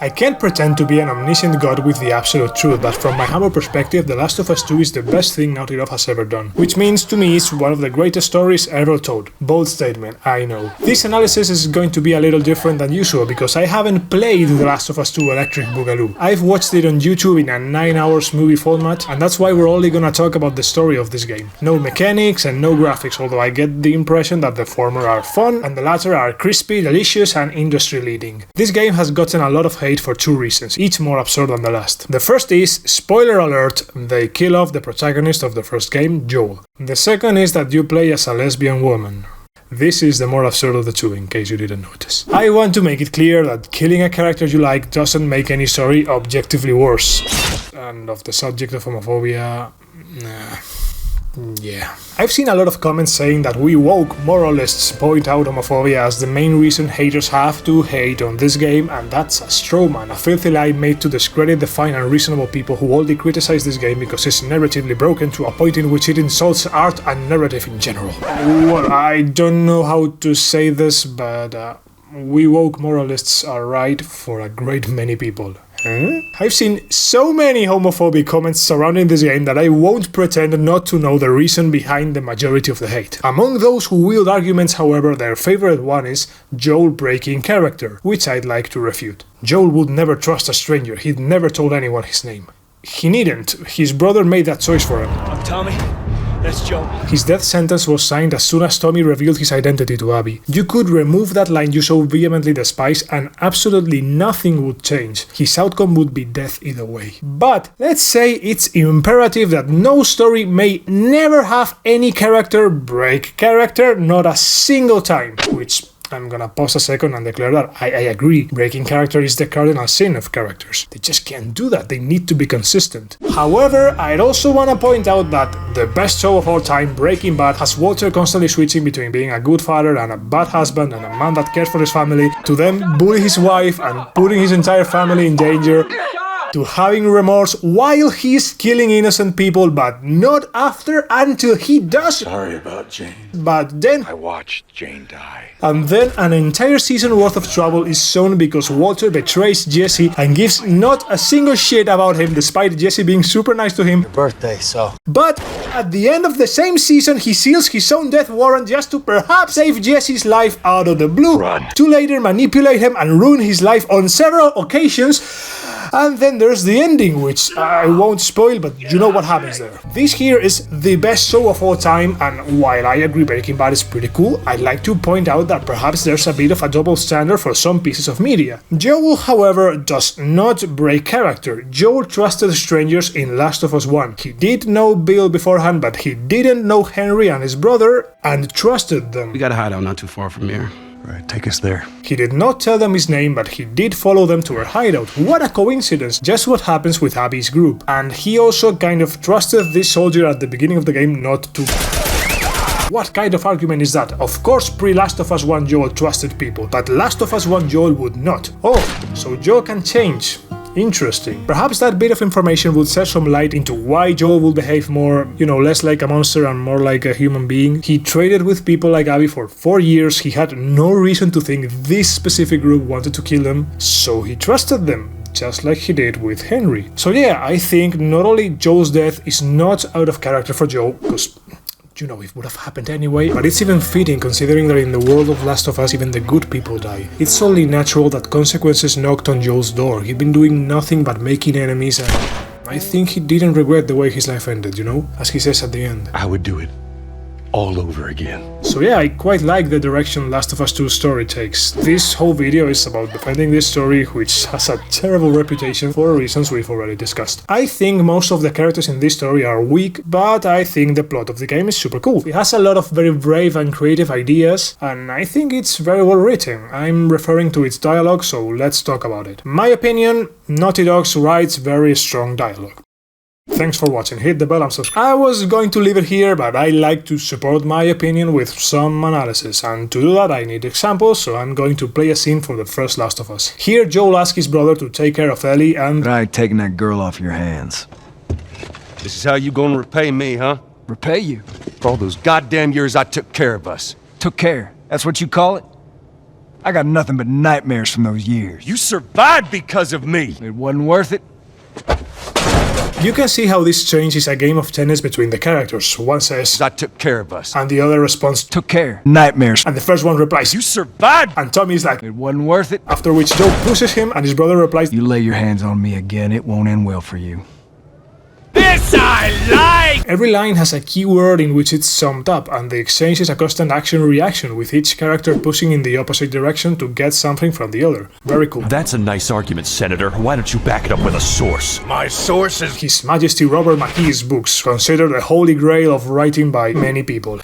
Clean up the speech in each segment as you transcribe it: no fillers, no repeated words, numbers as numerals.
I can't pretend to be an omniscient god with the absolute truth, but from my humble perspective, The Last of Us 2 is the best thing Naughty Dog has ever done. Which means to me it's one of the greatest stories ever told. Bold statement, I know. This analysis is going to be a little different than usual because I haven't played The Last of Us 2 Electric Boogaloo. I've watched it on YouTube in a 9 hours movie format, and that's why we're only gonna talk about the story of this game. No mechanics and no graphics, although I get the impression that the former are fun and the latter are crispy, delicious and industry leading. This game has gotten a lot of hate for two reasons, each more absurd than the last. The first is, spoiler alert, they kill off the protagonist of the first game, Joel. The second is that you play as a lesbian woman. This is the more absurd of the two, in case you didn't notice. I want to make it clear that killing a character you like doesn't make any story objectively worse. And of the subject of homophobia... yeah. I've seen a lot of comments saying that we woke moralists point out homophobia as the main reason haters have to hate on this game, and that's a straw man, a filthy lie made to discredit the fine and reasonable people who only criticize this game because it's narratively broken to a point in which it insults art and narrative in general. Well, I don't know how to say this, but we woke moralists are right for a great many people. I've seen so many homophobic comments surrounding this game that I won't pretend not to know the reason behind the majority of the hate. Among those who wield arguments, however, their favorite one is Joel breaking character, which I'd like to refute. Joel would never trust a stranger, he'd never told anyone his name. He needn't, his brother made that choice for him. I'm Tommy. That's Joel. His death sentence was signed as soon as Tommy revealed his identity to Abby. You could remove that line you so vehemently despise and absolutely nothing would change. His outcome would be death either way. But let's say it's imperative that no story may never have any character break character, not a single time, which I'm gonna pause a second and declare that I agree, breaking character is the cardinal sin of characters. They just can't do that, they need to be consistent. However, I'd also wanna point out that the best show of all time, Breaking Bad, has Walter constantly switching between being a good father and a bad husband and a man that cares for his family, to then bully his wife and putting his entire family in danger, to having remorse while he's killing innocent people, but not after until he does. Sorry about Jane. But then I watched Jane die. And then an entire season worth of trouble is shown because Walter betrays Jesse and gives not a single shit about him despite Jesse being super nice to him. Your birthday, so. But at the end of the same season he seals his own death warrant just to perhaps save Jesse's life out of the blue, to later manipulate him and ruin his life on several occasions. And then there's the ending, which I won't spoil, but you know what happens there. This here is the best show of all time, and while I agree Breaking Bad is pretty cool, I'd like to point out that perhaps there's a bit of a double standard for some pieces of media. Joel, however, does not break character. Joel trusted strangers in Last of Us 1. He did know Bill beforehand, but he didn't know Henry and his brother, and trusted them. We got a hideout not too far from here. Right, take us there. He did not tell them his name, but he did follow them to her hideout. What a coincidence, just what happens with Abby's group. And he also kind of trusted this soldier at the beginning of the game not to... What kind of argument is that? Of course pre-Last of Us 1 Joel trusted people, but Last of Us 1 Joel would not. Oh, so Joel can change. Interesting. Perhaps that bit of information would shed some light into why Joel will behave more, less like a monster and more like a human being. He traded with people like Abby for 4 years, he had no reason to think this specific group wanted to kill him, so he trusted them, just like he did with Henry. So yeah, I think not only Joel's death is not out of character for Joel, because it would have happened anyway, but it's even fitting considering that in the world of Last of Us even the good people die. It's only natural that consequences knocked on Joel's door. He'd been doing nothing but making enemies, and I think he didn't regret the way his life ended, as he says at the end. I would do it all over again. So yeah, I quite like the direction Last of Us 2 story takes. This whole video is about defending this story, which has a terrible reputation for reasons we've already discussed. I think most of the characters in this story are weak, but I think the plot of the game is super cool. It has a lot of very brave and creative ideas, and I think it's very well written. I'm referring to its dialogue, so let's talk about it. My opinion, Naughty Dog writes very strong dialogue. Thanks for watching, hit the bell and subscribe. I was going to leave it here, but I like to support my opinion with some analysis, and to do that I need examples, so I'm going to play a scene from the first Last of Us. Here Joel asks his brother to take care of Ellie and... Try taking that girl off your hands. This is how you gonna repay me, huh? Repay you? For all those goddamn years I took care of us. Took care. That's what you call it? I got nothing but nightmares from those years. You survived because of me! It wasn't worth it. You can see how this change is a game of tennis between the characters. One says, I took care of us. and the other responds, Took care. Nightmares. and the first one replies, You survived! and Tommy is like, It wasn't worth it. after which Joe pushes him and his brother replies, You lay your hands on me again, it won't end well for you. This I like! Every line has a key word in which it's summed up, and the exchange is a constant action-reaction, with each character pushing in the opposite direction to get something from the other. Very cool. That's a nice argument, Senator. Why don't you back it up with a source? My source is... His Majesty Robert McKee's books, considered the holy grail of writing by many people.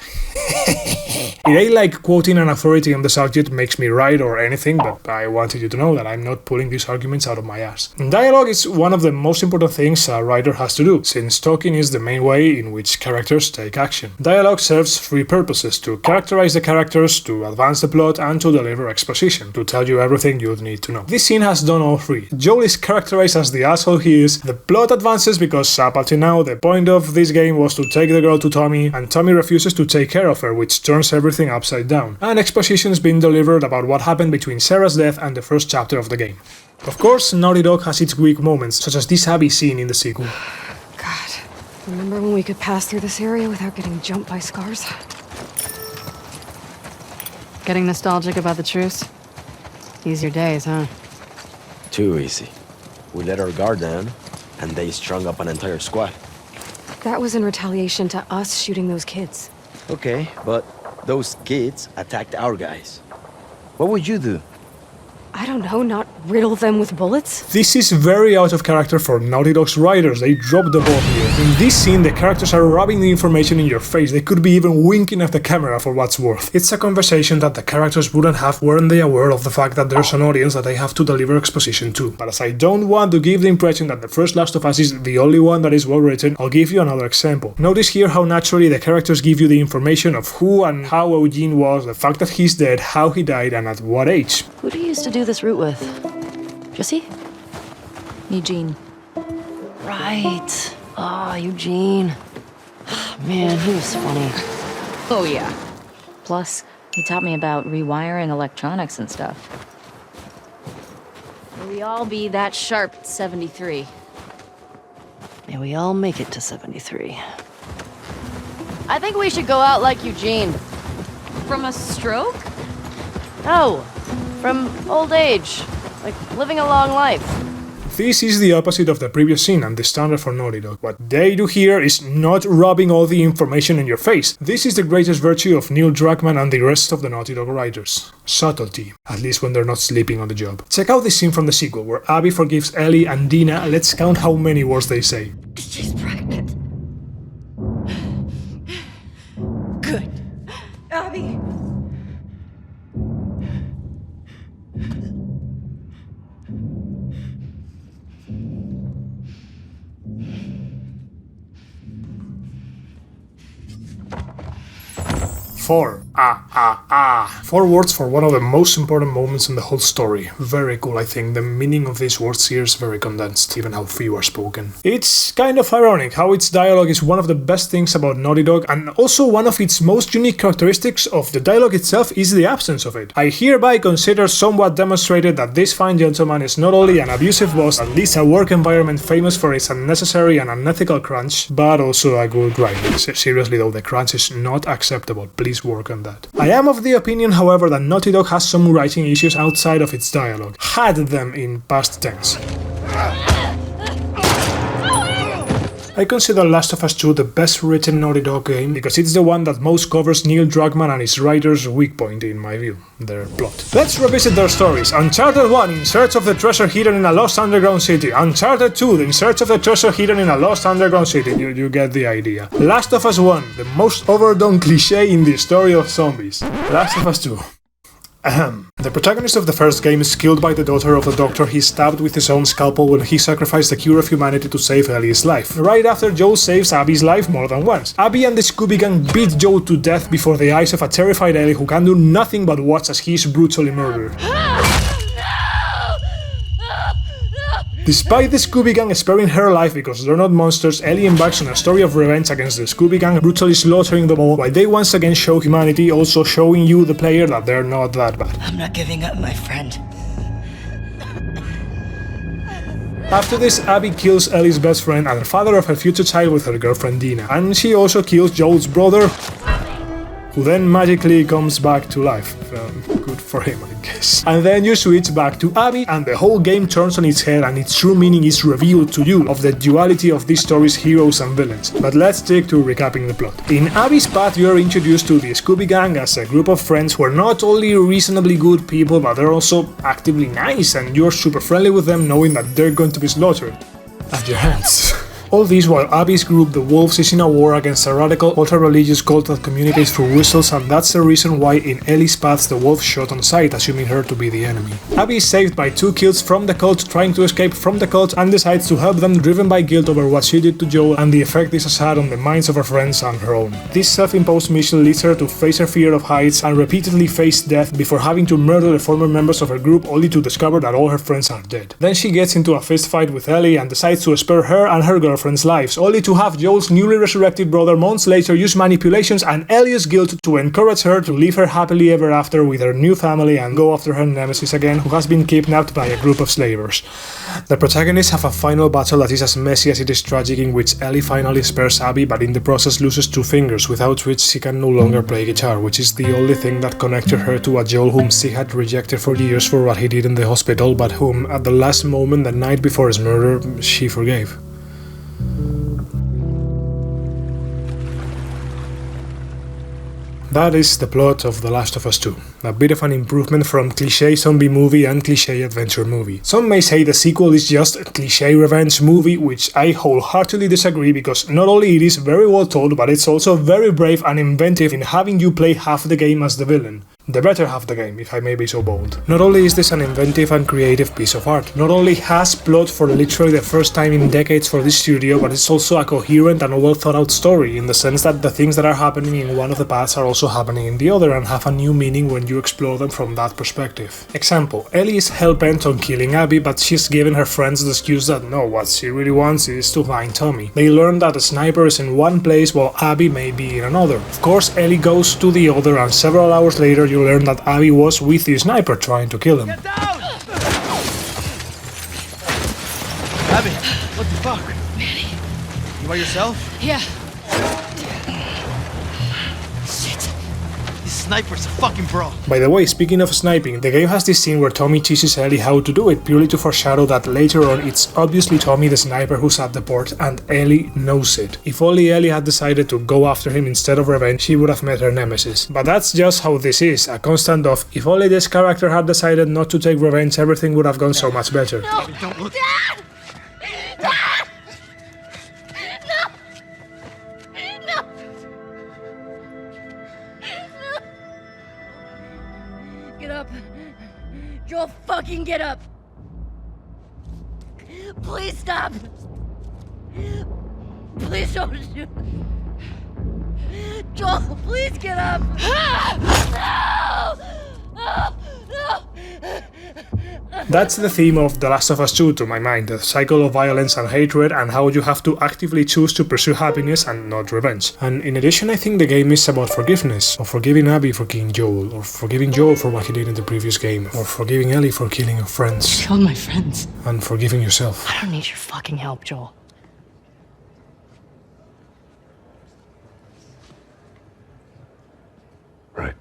It ain't like quoting an authority on the subject makes me right or anything, but I wanted you to know that I'm not pulling these arguments out of my ass. Dialogue is one of the most important things a writer has to do, since talking is the main way in which characters take action. Dialogue serves three purposes: to characterize the characters, to advance the plot, and to deliver exposition, to tell you everything you'd need to know. This scene has done all three. Joel is characterized as the asshole he is, the plot advances because up until now the point of this game was to take the girl to Tommy, and Tommy refuses to take care of her, which turns everything upside down, and exposition's been delivered about what happened between Sarah's death and the first chapter of the game. Of course, Naughty Dog has its weak moments, such as this Abby scene in the sequel. God, remember when we could pass through this area without getting jumped by scars? Getting nostalgic about the truce? Easier days, huh? Too easy. We let our guard down, and they strung up an entire squad. That was in retaliation to us shooting those kids. Okay, but those kids attacked our guys. What would you do? I don't know, not riddle them with bullets? This is very out of character for Naughty Dog's writers. They dropped the ball here. In this scene, the characters are rubbing the information in your face. They could be even winking at the camera for what's worth. It's a conversation that the characters wouldn't have weren't they aware of the fact that there's an audience that they have to deliver exposition to. But as I don't want to give the impression that the first Last of Us is the only one that is well written, I'll give you another example. Notice here how naturally the characters give you the information of who and how Eugene was, the fact that he's dead, how he died, and at what age. Who do you used to do this route with? Jesse? Eugene. Right. Ah, Eugene. Man, he was funny. Oh yeah. Plus, he taught me about rewiring electronics and stuff. May we all be that sharp at 73. May we all make it to 73. I think we should go out like Eugene. From a stroke? No, from old age. Like living a long life. This is the opposite of the previous scene and the standard for Naughty Dog. What they do here is not rubbing all the information in your face. This is the greatest virtue of Neil Druckmann and the rest of the Naughty Dog writers. Subtlety, at least when they're not sleeping on the job. Check out this scene from the sequel, where Abby forgives Ellie and Dina. Let's count how many words they say. She's pregnant. Good. Abby. Four. Four words for one of the most important moments in the whole story. Very cool, I think. The meaning of these words here is very condensed, even how few are spoken. It's kind of ironic how its dialogue is one of the best things about Naughty Dog, and also one of its most unique characteristics of the dialogue itself is the absence of it. I hereby consider somewhat demonstrated that this fine gentleman is not only an abusive boss, at least a work environment famous for its unnecessary and unethical crunch, but also a good writer. Seriously though, the crunch is not acceptable. Please work on that. I am of the opinion, however, that Naughty Dog has some writing issues outside of its dialogue. Had them in past tense. I consider Last of Us 2 the best written Naughty Dog game because it's the one that most covers Neil Druckmann and his writers' weak point, in my view, their plot. Let's revisit their stories. Uncharted 1, In Search of the Treasure Hidden in a Lost Underground City. Uncharted 2, In Search of the Treasure Hidden in a Lost Underground City. You get the idea. Last of Us 1, the most overdone cliché in the story of zombies. Last of Us 2. The protagonist of the first game is killed by the daughter of the doctor he stabbed with his own scalpel when he sacrificed the cure of humanity to save Ellie's life. Right after Joel saves Abby's life more than once. Abby and the Scooby Gang beat Joel to death before the eyes of a terrified Ellie who can do nothing but watch as he is brutally murdered. Despite the Scooby Gang sparing her life because they're not monsters, Ellie embarks on a story of revenge against the Scooby Gang, brutally slaughtering them all, while they once again show humanity, also showing you, the player, that they're not that bad. I'm not giving up, my friend. After this, Abby kills Ellie's best friend and father of her future child with her girlfriend Dina, and she also kills Joel's brother, who then magically comes back to life. Good for him, I guess. And then you switch back to Abby, and the whole game turns on its head and its true meaning is revealed to you of the duality of this story's heroes and villains. But let's stick to recapping the plot. In Abby's path, you are introduced to the Scooby Gang as a group of friends who are not only reasonably good people, but they're also actively nice, and you're super friendly with them knowing that they're going to be slaughtered at your hands. All this while Abby's group, the Wolves, is in a war against a radical, ultra-religious cult that communicates through whistles, and that's the reason why in Ellie's paths the Wolves shot on sight, assuming her to be the enemy. Abby is saved by two kills from the cult, trying to escape from the cult, and decides to help them, driven by guilt over what she did to Joel and the effect this has had on the minds of her friends and her own. This self-imposed mission leads her to face her fear of heights and repeatedly face death before having to murder the former members of her group, only to discover that all her friends are dead. Then she gets into a fistfight with Ellie and decides to spare her and her girlfriend's lives, only to have Joel's newly resurrected brother months later use manipulations and Ellie's guilt to encourage her to live her happily ever after with her new family and go after her nemesis again, who has been kidnapped by a group of slavers. The protagonists have a final battle that is as messy as it is tragic, in which Ellie finally spares Abby, but in the process loses two fingers, without which she can no longer play guitar, which is the only thing that connected her to a Joel whom she had rejected for years for what he did in the hospital, but whom, at the last moment, the night before his murder, she forgave. That is the plot of The Last of Us 2. A bit of an improvement from cliché zombie movie and cliché adventure movie. Some may say the sequel is just a cliché revenge movie, which I wholeheartedly disagree, because not only it is very well told, but it's also very brave and inventive in having you play half the game as the villain. The better half the game, if I may be so bold. Not only is this an inventive and creative piece of art, not only has plot for literally the first time in decades for this studio, but it's also a coherent and well thought out story, in the sense that the things that are happening in one of the paths are also happening in the other and have a new meaning when you explore them from that perspective. Example, Ellie is hell-bent on killing Abby, but she's given her friends the excuse that no, what she really wants is to find Tommy. They learn that a sniper is in one place while Abby may be in another. Of course, Ellie goes to the other, and several hours later you learn that Abby was with the sniper trying to kill him. Get down! Abby, what the fuck? Meni. You by yourself? Yeah. Shit. This sniper's a fucking bro. By the way, speaking of sniping, the game has this scene where Tommy teaches Ellie how to do it, purely to foreshadow that later on it's obviously Tommy the sniper who's at the port, and Ellie knows it. If only Ellie had decided to go after him instead of revenge, she would have met her nemesis. But that's just how this is, a constant of, if only this character had decided not to take revenge, everything would have gone so much better. No. Don't look. Dad! Dad! No! Get up. Joel, fucking get up. Please stop. Please don't shoot. Joel, please get up. No! No! No! That's the theme of The Last of Us 2 to my mind, the cycle of violence and hatred, and how you have to actively choose to pursue happiness and not revenge. And in addition, I think the game is about forgiveness, or forgiving Abby for killing Joel, or forgiving Joel for what he did in the previous game, or forgiving Ellie for killing her friends. Killed my friends. And forgiving yourself. I don't need your fucking help, Joel. Right.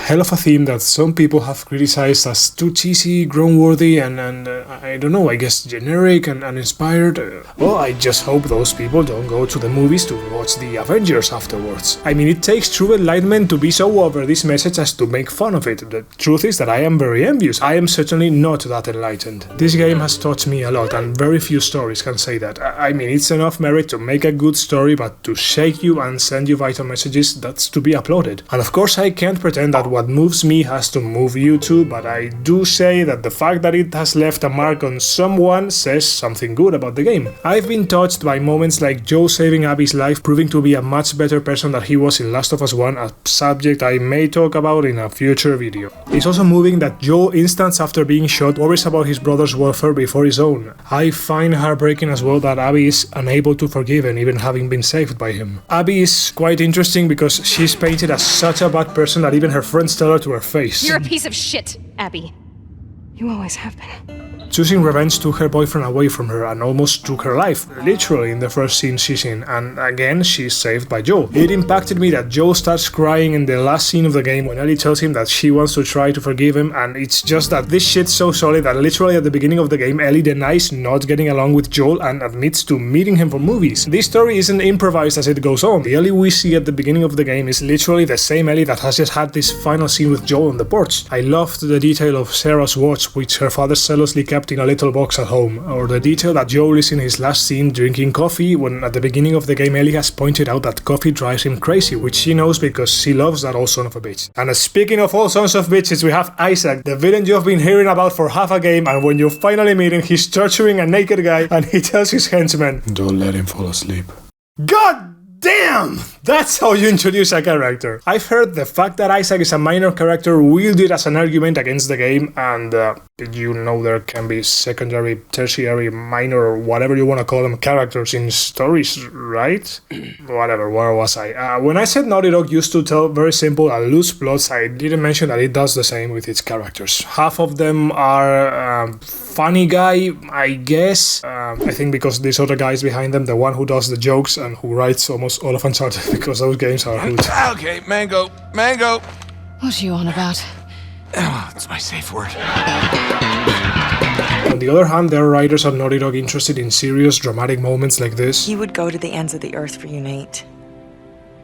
Hell of a theme that some people have criticized as too cheesy, grown-worthy, and I don't know, I guess generic and uninspired. Well, I just hope those people don't go to the movies to watch the Avengers afterwards. I mean, it takes true enlightenment to be so over this message as to make fun of it. The truth is that I am very envious. I am certainly not that enlightened. This game has taught me a lot, and very few stories can say that. I mean, it's enough merit to make a good story, but to shake you and send you vital messages, that's to be applauded. And of course, I can't pretend that what what moves me has to move you too, but I do say that the fact that it has left a mark on someone says something good about the game. I've been touched by moments like Joel saving Abby's life, proving to be a much better person than he was in Last of Us 1, a subject I may talk about in a future video. It's also moving that Joel, instance after being shot, worries about his brother's welfare before his own. I find heartbreaking as well that Abby is unable to forgive him, even having been saved by him. Abby is quite interesting because she's painted as such a bad person that even her friends tell her to her face. You're a piece of shit, Abby. You always have been. Choosing revenge took her boyfriend away from her and almost took her life, literally in the first scene she's in, and again she's saved by Joel. It impacted me that Joel starts crying in the last scene of the game when Ellie tells him that she wants to try to forgive him, and it's just that this shit's so solid that literally at the beginning of the game Ellie denies not getting along with Joel and admits to meeting him for movies. This story isn't improvised as it goes on. The Ellie we see at the beginning of the game is literally the same Ellie that has just had this final scene with Joel on the porch. I loved the detail of Sarah's watch, which her father zealously kept in a little box at home, or the detail that Joel is in his last scene drinking coffee when at the beginning of the game Ellie has pointed out that coffee drives him crazy, which she knows because she loves that old son of a bitch. And speaking of old sons of bitches, we have Isaac, the villain you've been hearing about for half a game, and when you finally meet him he's torturing a naked guy and he tells his henchmen, Don't let him fall asleep. God damn! That's how you introduce a character. I've heard the fact that Isaac is a minor character wielded as an argument against the game, and you know there can be secondary, tertiary, minor, or whatever you want to call them, characters in stories, right? Whatever, where was I? When I said Naughty Dog used to tell very simple and loose plots, I didn't mention that it does the same with its characters. Half of them are funny guy, I guess. I think because this other guy is behind them, the one who does the jokes and who writes almost all of Uncharted, because those games are huge. Okay, mango. What are you on about? Oh, it's my safe word. On the other hand, there are writers at Naughty Dog interested in serious, dramatic moments like this. He would go to the ends of the earth for you, Nate.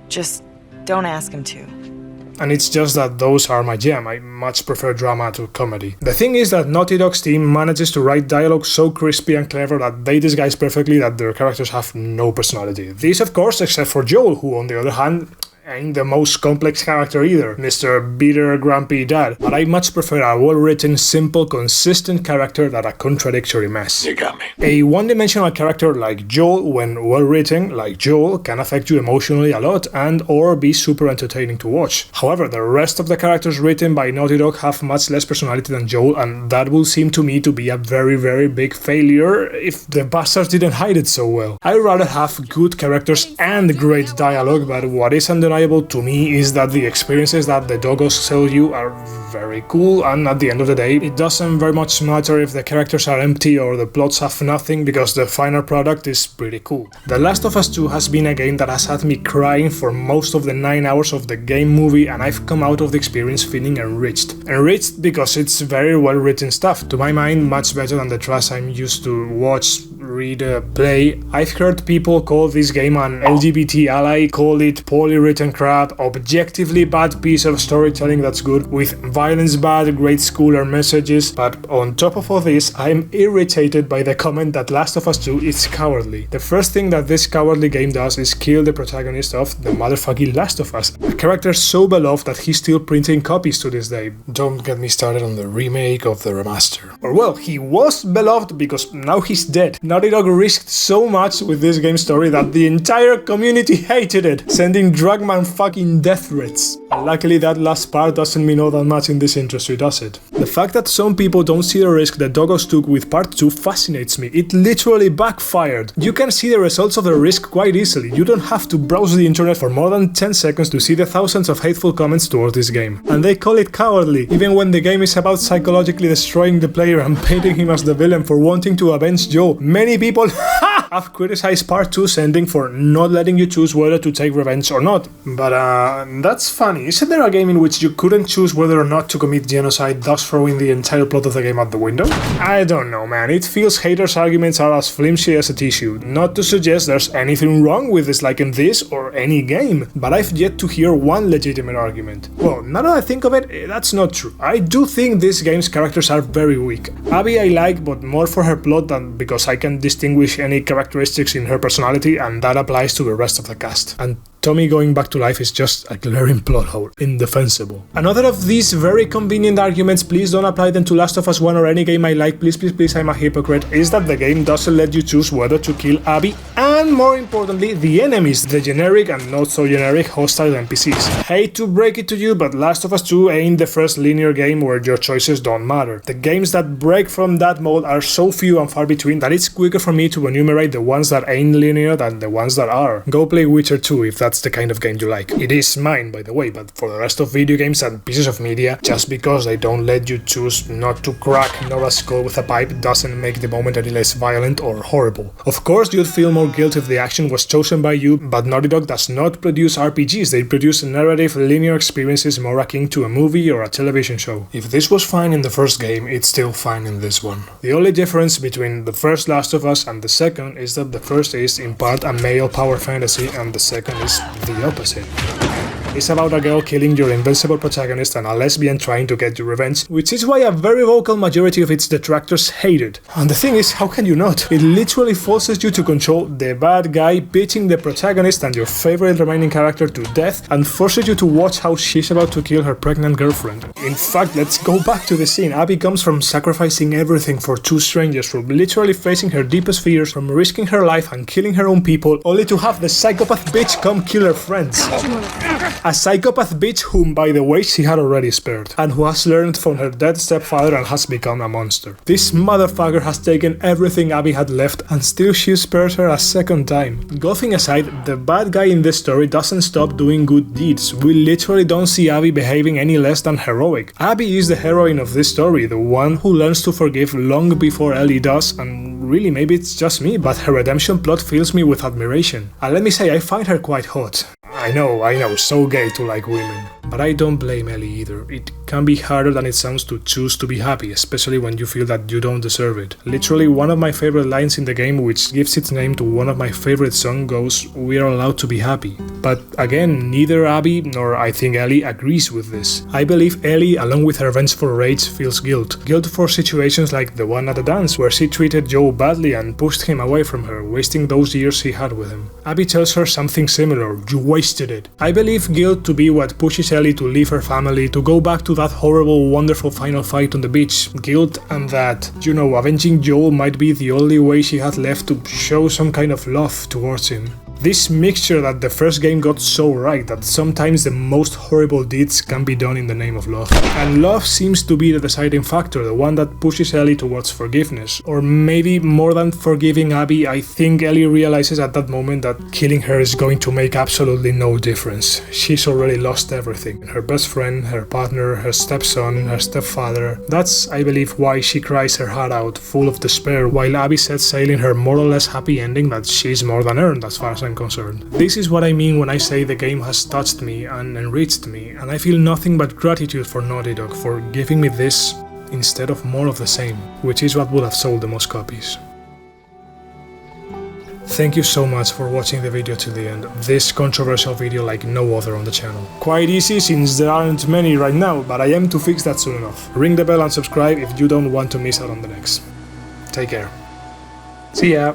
Just don't ask him to. And it's just that those are my jam. I much prefer drama to comedy. The thing is that Naughty Dog's team manages to write dialogue so crispy and clever that they disguise perfectly that their characters have no personality. This, of course, except for Joel, who on the other hand ain't the most complex character either, Mr. Bitter, Grumpy Dad, but I much prefer a well-written, simple, consistent character than a contradictory mess. You got me. A one-dimensional character like Joel, when well-written, like Joel, can affect you emotionally a lot and or be super entertaining to watch. However, the rest of the characters written by Naughty Dog have much less personality than Joel, and that will seem to me to be a very, very big failure if the bastards didn't hide it so well. I'd rather have good characters and great dialogue, but what is undeniable to me is that the experiences that the doggos sell you are very cool, and at the end of the day, it doesn't very much matter if the characters are empty or the plots have nothing, because the final product is pretty cool. The Last of Us 2 has been a game that has had me crying for most of the 9 hours of the game movie, and I've come out of the experience feeling enriched. Enriched because it's very well written stuff, to my mind much better than the trash I'm used to watch, read, play. I've heard people call this game an LGBT ally, call it poorly written crap, objectively bad piece of storytelling that's good, with violence bad, grade schooler messages, but on top of all this, I'm irritated by the comment that Last of Us 2 is cowardly. The first thing that this cowardly game does is kill the protagonist of the motherfucking Last of Us, a character so beloved that he's still printing copies to this day. Don't get me started on the remake of the remaster. Or well, he was beloved because now he's dead. Naughty Dog risked so much with this game story that the entire community hated it, sending Drugman fucking death threats. And luckily that last part doesn't mean all that much in this industry, does it? The fact that some people don't see the risk the doggos took with part 2 fascinates me. It literally backfired. You can see the results of the risk quite easily. You don't have to browse the internet for more than 10 seconds to see the thousands of hateful comments towards this game. And they call it cowardly, even when the game is about psychologically destroying the player and painting him as the villain for wanting to avenge Joel. Many people have criticized part 2's ending for not letting you choose whether to take revenge or not. But that's funny. Isn't there a game in which you couldn't choose whether or not to commit genocide, thus throwing the entire plot of the game out the window? I don't know, man. It feels haters' arguments are as flimsy as a tissue. Not to suggest there's anything wrong with disliking this or any game, but I've yet to hear one legitimate argument. Well, now that I think of it, that's not true. I do think this game's characters are very weak. Abby I like, but more for her plot than because I can distinguish any characteristics in her personality, and that applies to the rest of the cast. And Tommy going back to life is just a glaring plot hole, indefensible. Another of these very convenient arguments, please don't apply them to Last of Us 1 or any game I like, please I'm a hypocrite, is that the game doesn't let you choose whether to kill Abby and, more importantly, the enemies, the generic and not so generic hostile NPCs. Hate to break it to you, but Last of Us 2 ain't the first linear game where your choices don't matter. The games that break from that mold are so few and far between that it's quicker for me to enumerate the ones that ain't linear than the ones that are. Go play Witcher 2 if that's the kind of game you like. It is mine, by the way, but for the rest of video games and pieces of media, just because they don't let you choose not to crack Nora's skull with a pipe doesn't make the moment any less violent or horrible. Of course, you'd feel more guilt if the action was chosen by you, but Naughty Dog does not produce RPGs, they produce narrative, linear experiences more akin to a movie or a television show. If this was fine in the first game, it's still fine in this one. The only difference between the first Last of Us and the second is that the first is in part a male power fantasy and the second is the opposite. It's about a girl killing your invincible protagonist and a lesbian trying to get your revenge, which is why a very vocal majority of its detractors hate it. And the thing is, how can you not? It literally forces you to control the bad guy beating the protagonist and your favorite remaining character to death and forces you to watch how she's about to kill her pregnant girlfriend. In fact, let's go back to the scene. Abby comes from sacrificing everything for two strangers, from literally facing her deepest fears, from risking her life and killing her own people, only to have the psychopath bitch come kill her friends. A psychopath bitch whom, by the way, she had already spared, and who has learned from her dead stepfather and has become a monster. This motherfucker has taken everything Abby had left and still she spared her a second time. Gothing aside, the bad guy in this story doesn't stop doing good deeds. We literally don't see Abby behaving any less than heroic. Abby is the heroine of this story, the one who learns to forgive long before Ellie does, and really maybe it's just me, but her redemption plot fills me with admiration. And let me say, I find her quite hot. I know, so gay to like women. But I don't blame Ellie either. It can be harder than it sounds to choose to be happy, especially when you feel that you don't deserve it. Literally, one of my favorite lines in the game, which gives its name to one of my favorite songs, goes, "We are allowed to be happy." But again, neither Abby nor I think Ellie agrees with this. I believe Ellie, along with her vengeful rage, feels guilt. Guilt for situations like the one at the dance, where she treated Joe badly and pushed him away from her, wasting those years he had with him. Abby tells her something similar, "You wasted it." I believe guilt to be what pushes Ellie to leave her family, to go back to that horrible, wonderful final fight on the beach. Guilt and that, avenging Joel might be the only way she had left to show some kind of love towards him. This mixture that the first game got so right, that sometimes the most horrible deeds can be done in the name of love. And love seems to be the deciding factor, the one that pushes Ellie towards forgiveness. Or maybe more than forgiving Abby, I think Ellie realizes at that moment that killing her is going to make absolutely no difference. She's already lost everything. Her best friend, her partner, her stepson, her stepfather. That's, I believe, why she cries her heart out, full of despair, while Abby sets sail in her more or less happy ending that she's more than earned as far as I'm concerned. This is what I mean when I say the game has touched me and enriched me, and I feel nothing but gratitude for Naughty Dog for giving me this instead of more of the same, which is what would have sold the most copies. Thank you so much for watching the video to the end, this controversial video like no other on the channel. Quite easy since there aren't many right now, but I am to fix that soon enough. Ring the bell and subscribe if you don't want to miss out on the next. Take care. See ya!